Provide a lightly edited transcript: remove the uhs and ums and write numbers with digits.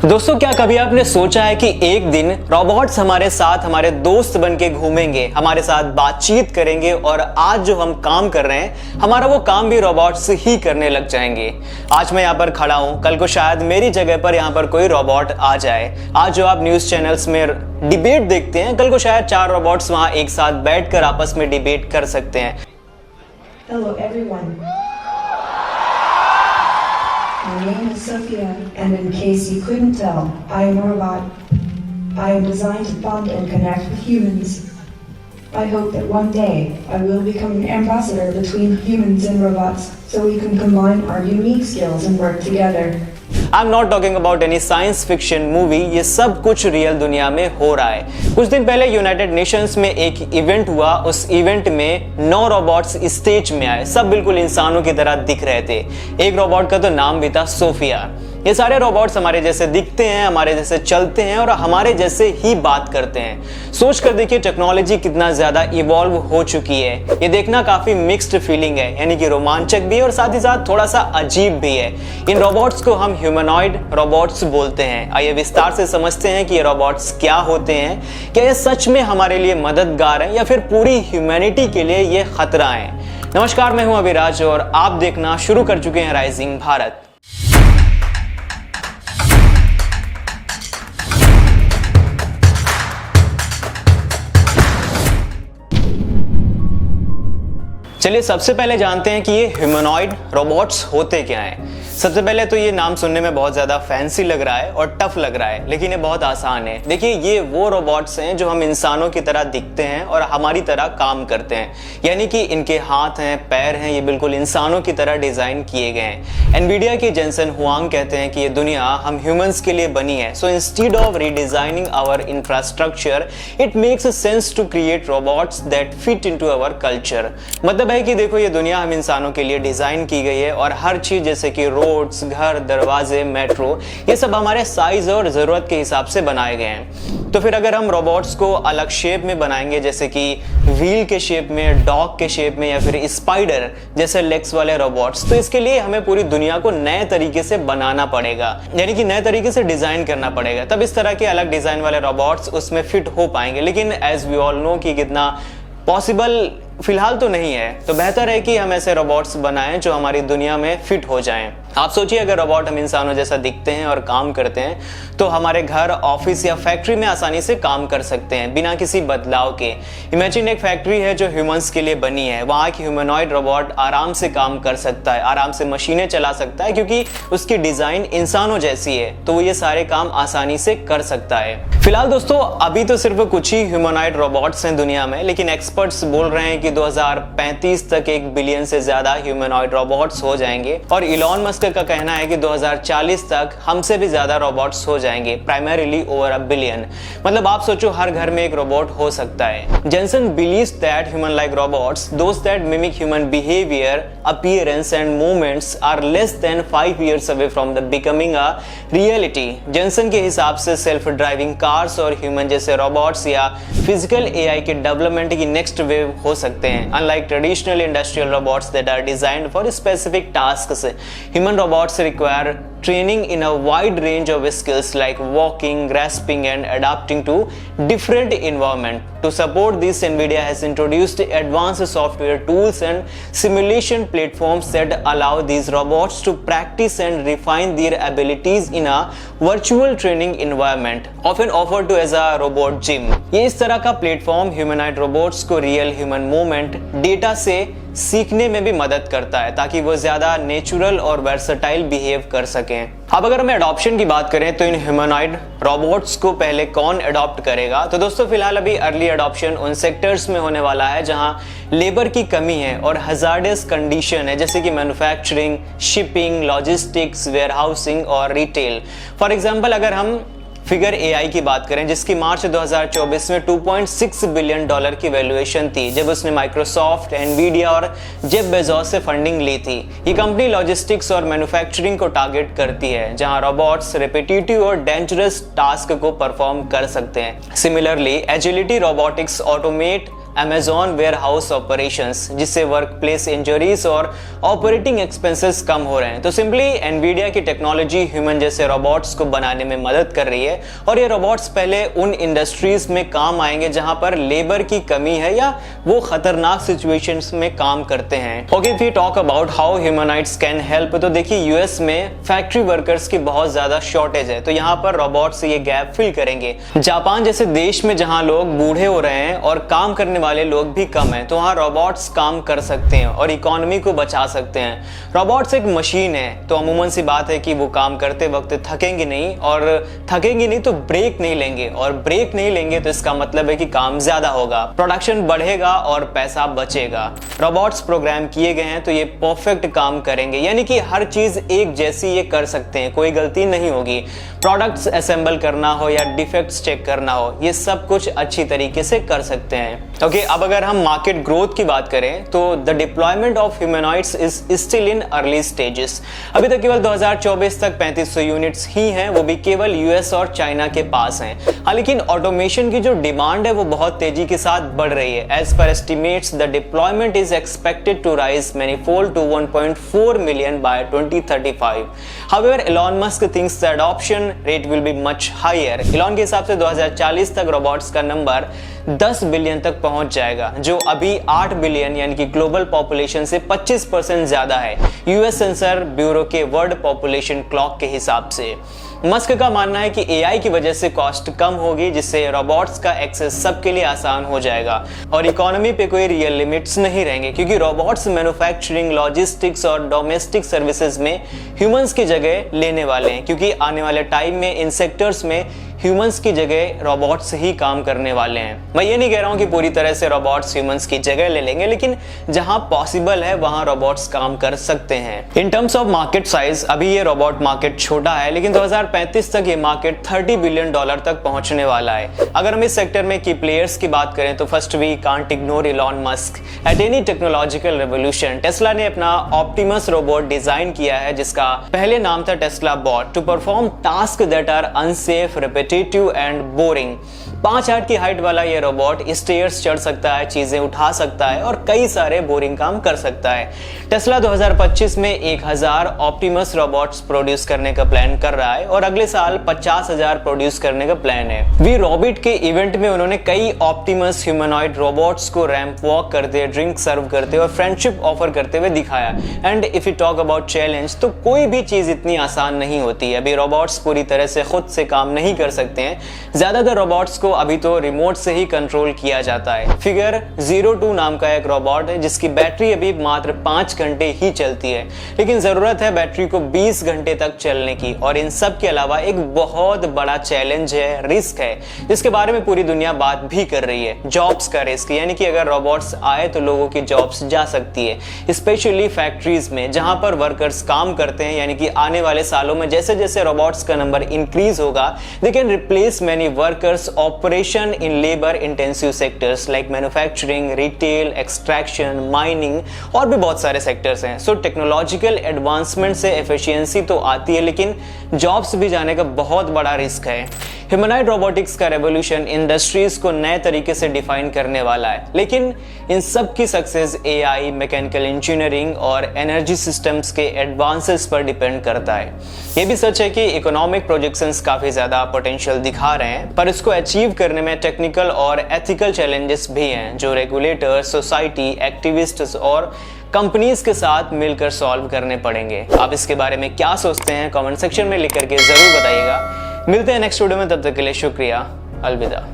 दोस्तों, क्या कभी आपने सोचा है कि एक दिन रोबोट्स हमारे साथ हमारे दोस्त बन के घूमेंगे, हमारे साथ बातचीत करेंगे और आज जो हम काम कर रहे हैं हमारा वो काम भी रोबोट्स ही करने लग जाएंगे। आज मैं यहाँ पर खड़ा हूँ, कल को शायद मेरी जगह पर यहाँ पर कोई रोबोट आ जाए। आज जो आप न्यूज चैनल्स में डिबेट देखते हैं, कल को शायद 4 रोबोट्स वहां एक साथ बैठकर आपस में डिबेट कर सकते हैं। Hello everyone. My name is Sophia, and in case you couldn't tell, I am a robot. I am designed to bond and connect with humans. I hope that one day I will become an ambassador between humans and robots, so we can combine our unique skills and work together. I'm not talking about any science fiction movie, ये सब कुछ real दुनिया में हो रहा है। कुछ दिन पहले यूनाइटेड नेशंस में एक इवेंट हुआ, उस इवेंट में 9 रोबोट्स स्टेज में आए। सब बिल्कुल इंसानों की तरह दिख रहे थे। एक रोबोट का तो नाम भी था सोफिया। ये सारे रोबोट्स हमारे जैसे दिखते हैं, हमारे जैसे चलते हैं और हमारे जैसे ही बात करते हैं। सोच कर देखिए टेक्नोलॉजी कितना ज्यादा इवॉल्व हो चुकी है। ये देखना काफी मिक्स्ड फीलिंग है, यानी कि रोमांचक भी है और साथ ही साथ थोड़ा सा अजीब भी है। इन रोबोट्स को हम ह्यूमनॉइड रोबोट्स बोलते हैं। आइए विस्तार से समझते हैं कि ये रोबोट्स क्या होते हैं, क्या ये सच में हमारे लिए मददगार हैं या फिर पूरी ह्यूमैनिटी के लिए ये खतरा है। नमस्कार, मैं हूं अभिराज और आप देखना शुरू कर चुके हैं राइजिंग भारत। चलिए सबसे पहले जानते हैं कि ये ह्यूमनॉइड रोबोट्स होते क्या हैं। सबसे पहले तो ये नाम सुनने में बहुत ज्यादा फैंसी लग रहा है और टफ लग रहा है, लेकिन ये बहुत आसान है। देखिए, ये वो रोबोट्स हैं जो हम इंसानों की तरह दिखते हैं और हमारी तरह काम करते हैं, यानी कि इनके हाथ हैं, पैर हैं, ये बिल्कुल इंसानों की तरह डिजाइन किए गए हैं। एनवीडिया के जेनसन हुआंग कहते हैं कि ये दुनिया हम ह्यूमंस के लिए बनी है, so instead of redesigning our infrastructure it makes sense to create robots that fit into our culture. मतलब है कि देखो, ये दुनिया हम इंसानों के लिए डिजाइन की गई है और हर चीज जैसे कि रोड्स, घर, दरवाजे, मेट्रो, ये सब हमारे साइज और जरूरत के हिसाब से बनाए गए हैं। तो फिर अगर हम रोबोट्स को अलग शेप में बनाएंगे, जैसे कि व्हील के शेप में, डॉग के शेप में या फिर स्पाइडर जैसे लेग्स वाले रोबोट्स, तो इसके लिए हमें पूरी दुनिया को नए तरीके से बनाना पड़ेगा, यानी कि नए तरीके से डिजाइन करना पड़ेगा। तब इस तरह के अलग डिजाइन वाले रोबोट्स उसमें फिट हो पाएंगे। लेकिन एज वी ऑल नो कि कितना पॉसिबल फिलहाल तो नहीं है, तो बेहतर है कि हम ऐसे रोबोट्स बनाएं जो हमारी दुनिया में फिट हो जाएं। आप सोचिए, अगर रोबोट हम इंसानों जैसा दिखते हैं और काम करते हैं तो हमारे घर, ऑफिस या फैक्ट्री में आसानी से काम कर सकते हैं बिना किसी बदलाव के। इमेजिन एक फैक्ट्री है जो ह्यूमंस के लिए बनी है, वहां एक ह्यूमनॉइड रोबोट आराम से काम कर सकता है, आराम से मशीनें चला सकता है, क्योंकि उसकी डिजाइन इंसानों जैसी है, तो वो ये सारे काम आसानी से कर सकता है। फिलहाल दोस्तों, अभी तो सिर्फ कुछ ही ह्यूमनॉइड रोबोट्स हैं दुनिया में, लेकिन एक्सपर्ट्स बोल रहे हैं कि 2035 तक 1 बिलियन से ज्यादा ह्यूमनॉइड रोबोट्स हो जाएंगे और इलॉन मस्क का कहना है कि 2040 तक हमसे भी ज्यादा रोबोट्स हो जाएंगे, प्राइमरीली ओवर 1 बिलियन। मतलब आप सोचो, हर घर में एक रोबोट हो सकता है। Jensen believes that human like robots, those that mimic human behaviour, appearance and movements are less than 5 years away from the becoming a reality. Jensen के हिसाब से सेल्फ ड्राइविंग कार्स और ह्यूमन जैसे रोबोट्स या physical AI के development की next wave हो सकते हैं। Unlike traditional industrial robots that are designed for specific tasks, human robots require training in a wide range of skills like walking, grasping and adapting to different environment. To support this, NVIDIA has introduced advanced software tools and simulation platforms that allow these robots to practice and refine their abilities in a virtual training environment, often offered to as a robot gym. ये इस तरह का platform humanoid robots को real human movement data से सीखने में भी मदद करता है, ताकि वो ज्यादा नेचुरल और वर्सटाइल बिहेव कर सकें। अब अगर हम एडॉप्शन की बात करें तो इन ह्यूमनॉइड रोबोट्स को पहले कौन एडॉप्ट करेगा, तो दोस्तों फिलहाल अभी अर्ली एडॉप्शन उन सेक्टर्स में होने वाला है जहां लेबर की कमी है और हजार्डस कंडीशन है, जैसे कि मैन्युफैक्चरिंग, शिपिंग, लॉजिस्टिक्स, वेयरहाउसिंग और रिटेल। फॉर एग्जाम्पल, अगर हम फिगर एआई की बात करें, जिसकी मार्च 2024 में $2.6 बिलियन की वैल्यूएशन थी, जब उसने माइक्रोसॉफ्ट, एनवीडिया और जेफ बेजोस से फंडिंग ली थी। ये कंपनी लॉजिस्टिक्स और मैन्युफैक्चरिंग को टारगेट करती है, जहां रोबोट्स रिपीटेटिव और डेंजरस टास्क को परफॉर्म कर सकते हैं। Similarly, agility robotics automate Amazon warehouse operations, जिससे वर्क प्लेस इंजरीज और ऑपरेटिंग एक्सपेंसेस कम हो रहे हैं। तो सिंपली एनवीडिया की टेक्नोलॉजी ह्यूमन जैसे रोबोट्स को बनाने में मदद कर रही है और ये रोबोट्स पहले उन इंडस्ट्रीज में काम आएंगे जहां पर लेबर की कमी है या वो खतरनाक सिचुएशंस में काम करते हैं। Okay, if we talk about how humanoids can help, तो देखिए यूएस में फैक्ट्री वर्कर्स की बहुत ज्यादा शॉर्टेज है, तो यहाँ पर रोबोट्स ये गैप फिल करेंगे। जापान जैसे देश में जहां लोग बूढ़े हो रहे हैं और काम करने वाले लोग भी कम हैं, तो वहां रोबोट्स काम कर सकते हैं और इकोनॉमी को बचा सकते हैं। रोबोट्स एक मशीन है, तो अमूमन सी बात है कि वो काम करते वक्त थकेंगे नहीं, और थकेंगे नहीं तो ब्रेक नहीं लेंगे, और ब्रेक नहीं लेंगे तो इसका मतलब है कि काम ज्यादा होगा, प्रोडक्शन बढ़ेगा और पैसा बचेगा। रोबोट्स प्रोग्राम किए गए हैं तो ये परफेक्ट काम करेंगे, यानी कि हर चीज एक जैसी ये कर सकते हैं, कोई गलती नहीं होगी। प्रोडक्ट्स असेंबल करना हो या डिफेक्ट्स चेक करना हो, ये सब कुछ अच्छी तरीके से कर सकते हैं। ओके, अब अगर हम मार्केट ग्रोथ की बात करें तो the deployment of humanoids is still in early stages. अभी तक केवल 2024 तक 3500 यूनिट्स ही हैं, वो भी केवल यूएस और चाइना के पास हैं। हाँ, लेकिन ऑटोमेशन की जो डिमांड है वो बहुत तेजी के साथ बढ़ रही है। As per estimates the deployment is expected to rise manifold to 1.4 million by 2035। However Elon Musk thinks the adoption rate will be much higher. Elon के हिसाब से 2040 तक रोबोट्स का नंबर 10 बिलियन तक पहुंच जाएगा, जो अभी 8 बिलियन यानी कि ग्लोबल पॉपुलेशन से 25% ज्यादा है, यूएस सेंसर ब्यूरो के वर्ल्ड पॉपुलेशन क्लॉक के हिसाब से। मस्क का मानना है कि एआई की वजह से कॉस्ट कम होगी, जिससे रोबोट्स का एक्सेस सबके लिए आसान हो जाएगा और इकोनॉमी पे कोई रियल लिमिट्स नहीं रहेंगे, क्योंकि रोबोट्स मैन्युफैक्चरिंग, लॉजिस्टिक्स और डोमेस्टिक सर्विसेज में ह्यूमंस की जगह लेने वाले हैं, क्योंकि आने वाले टाइम में इन सेक्टर्स में ह्यूमंस की जगह रोबोट्स ही काम करने वाले हैं। मैं ये नहीं कह रहा हूँ कि पूरी तरह से रोबोट्स ह्यूमंस की जगह ले लेंगे, लेकिन जहां पॉसिबल है वहां रोबोट्स काम कर सकते हैं। In terms of market size अभी ये रोबोट मार्केट छोटा है, लेकिन 2035 तक ये मार्केट $30 बिलियन तक पहुंचने वाला है। अगर हम इस सेक्टर में की प्लेयर्स की बात करें तो first we can't ignore Elon Musk. At any technological revolution Tesla ने अपना ऑप्टिमस रोबोट डिजाइन किया है, जिसका पहले नाम था Tesla bot, to perform task that are unsafe, repetitive and boring. 5 हाथ की हाइट वाला ये रोबोट स्टेयर्स चढ़ सकता है, चीजें उठा सकता है और कई सारे बोरिंग काम कर सकता है। टेस्ला 2025 में 1000 ऑप्टिमस रोबोट्स प्रोड्यूस करने का प्लान कर रहा है और अगले साल 50,000 प्रोड्यूस करने का प्लान है। वी रॉबिट के इवेंट में उन्होंने कई ऑप्टिमस ह्यूमनॉइड रोबोट्स को रैंप वॉक करते, ड्रिंक सर्व करते और फ्रेंडशिप ऑफर करते हुए दिखाया। And if you talk about challenge, तो कोई भी चीज इतनी आसान नहीं होती है। अभी रोबोट्स पूरी तरह से खुद से काम नहीं कर सकते हैं, ज्यादातर रोबोट्स को अभी तो रिमोट से ही कंट्रोल किया जाता है। फिगर 02 नाम का एक रोबोट है जिसकी बैटरी अभी मात्र 5 घंटे ही चलती है, लेकिन जरूरत है बैटरी को 20 घंटे तक चलने की। और इन सब के अलावा एक बहुत बड़ा चैलेंज है, रिस्क है, जिसके बारे में पूरी दुनिया बात भी कर रही है, जॉब्स का रिस्क। यानी कि अगर रोबोट्स आए तो लोगों की जॉब्स जा सकती है, स्पेशली फैक्ट्रीज में जहां पर वर्कर्स काम करते हैं। यानी कि आने वाले सालों में जैसे जैसे रोबोट्स का नंबर इंक्रीज होगा, they can replace many workers operation in labour intensive sectors like manufacturing, retail, extraction, mining और भी बहुत सारे सेक्टर्स हैं। सो टेक्नोलॉजिकल एडवांसमेंट से एफिशिएंसी तो आती है, लेकिन जॉब्स भी जाने का बहुत बड़ा रिस्क है। ह्यूमनॉइड रोबोटिक्स का रेवोल्यूशन इंडस्ट्रीज को नए तरीके से डिफाइन करने वाला है, लेकिन इन सब की सक्सेस एआई, मैकेनिकल इंजीनियरिंग और एनर्जी सिस्टम्स के एडवांसेस पर डिपेंड करता है। ये भी सच है कि इकोनॉमिक प्रोजेक्शंस काफी ज्यादा पोटेंशियल दिखा रहे हैं, पर इसको अचीव करने में टेक्निकल और एथिकल चैलेंजेस भी हैं, जो रेगुलेटर्स, सोसाइटी, एक्टिविस्ट्स और कंपनीज के साथ मिलकर सॉल्व करने पड़ेंगे। आप इसके बारे में क्या सोचते हैं कमेंट सेक्शन में लिख करके जरूर बताइएगा। मिलते हैं नेक्स्ट वीडियो में, तब तक के लिए शुक्रिया, अलविदा।